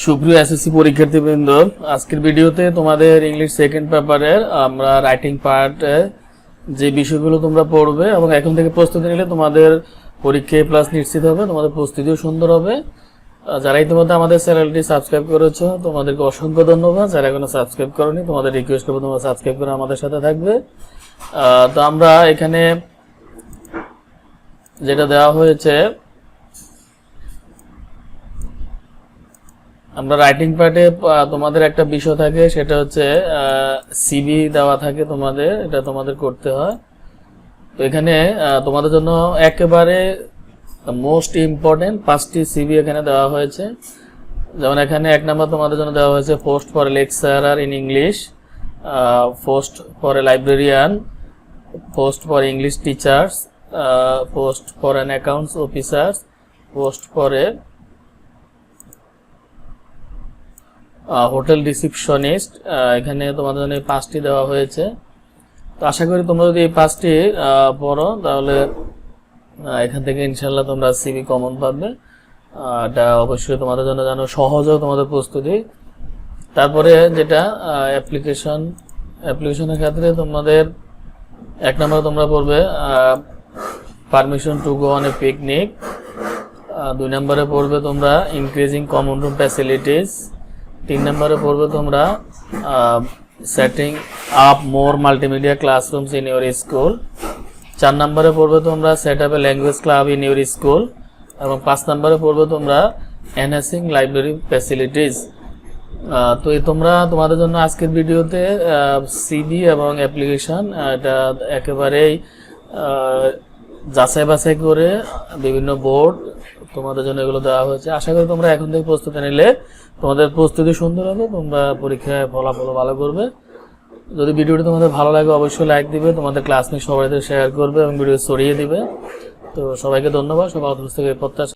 সুপ্রিয় এসএসসি পরীক্ষার্থীবৃন্দ, আজকের ভিডিওতে তোমাদের ইংলিশ সেকেন্ড পেপারের আমরা রাইটিং পার্টে যে বিষয়গুলো তোমরা পড়বে এবং এখন থেকে প্রস্তুতি নিলে তোমাদের পরীক্ষায় প্লাস নিশ্চিত হবে, তোমাদের প্রস্তুতিও সুন্দর হবে। যারা ইতিমধ্যে আমাদের চ্যানেলটি সাবস্ক্রাইব করেছো তোমাদেরকে অসংখ্য ধন্যবাদ। যারা এখনো সাবস্ক্রাইব করোনি তোমাদের রিকোয়েস্ট করবো তোমরা সাবস্ক্রাইব করে আমাদের সাথে থাকবে। তো আমরা এখানে যেটা দেওয়া হয়েছে, আমরা রাইটিং পার্টে তোমাদের একটা বিষয় থাকে, সেটা হচ্ছে সিভি দেওয়া থাকে তোমাদের, এটা তোমাদের করতে হয়। তো এখানে তোমাদের জন্য একেবারে মোস্ট ইম্পর্টেন্ট 5টি সিভি এখানে দেওয়া হয়েছে। যেমন এখানে 1 নম্বর তোমাদের জন্য দেওয়া হয়েছে post for a lecturer in English, post for a librarian, post for English teachers, post for an accounts officer, post for a hotel receptionist. এখানে তোমাদের জন্য এই 5টি দেওয়া হয়েছে। তো আশা করি তোমরা যদি এই 5টি পড়ো তাহলে এখান থেকে ইনশাল্লাহ তোমরা সিভি কমন পাবে। এটা অবশ্যই তোমাদের জন্য জানো সহজও তোমাদের প্রস্তুতি। তারপরে যেটা অ্যাপ্লিকেশনের ক্ষেত্রে তোমাদের 1 নম্বরে তোমরা পড়বে permission to go on a picnic. 2 নম্বরে পড়বে তোমরা ইনক্রিজিং কমন রুম ফ্যাসিলিটিস। 3 নম্বরে পড়বে তোমরা setting up more multimedia classrooms in your school. 4 নম্বরে পড়বে তোমরা set up A language club in your school. এবং 5 নম্বরে পড়বে তোমরা এনহ্যান্সিং লাইব্রেরি ফ্যাসিলিটিস। তো এই তোমরা তোমাদের জন্য আজকের ভিডিওতে সিভি এবং অ্যাপ্লিকেশন এটা একেবারেই যাচাই বাছাই করে বিভিন্ন বোর্ড তোমাদের জন্য এগুলো দেওয়া হয়েছে। আশা করি তোমরা এখন থেকে প্রস্তুতি নিলে তোমাদের প্রস্তুতি সুন্দর হবে, তোমরা পরীক্ষায় ফলাফল ভালো করবে। যদি ভিডিওটি তোমাদের ভালো লাগে অবশ্যই লাইক দিবে, তোমাদের ক্লাসমেট সবাইকে শেয়ার করবে এবং ভিডিও ছড়িয়ে দিবে। তো সবাইকে ধন্যবাদ, সবাই থেকে প্রত্যাশা।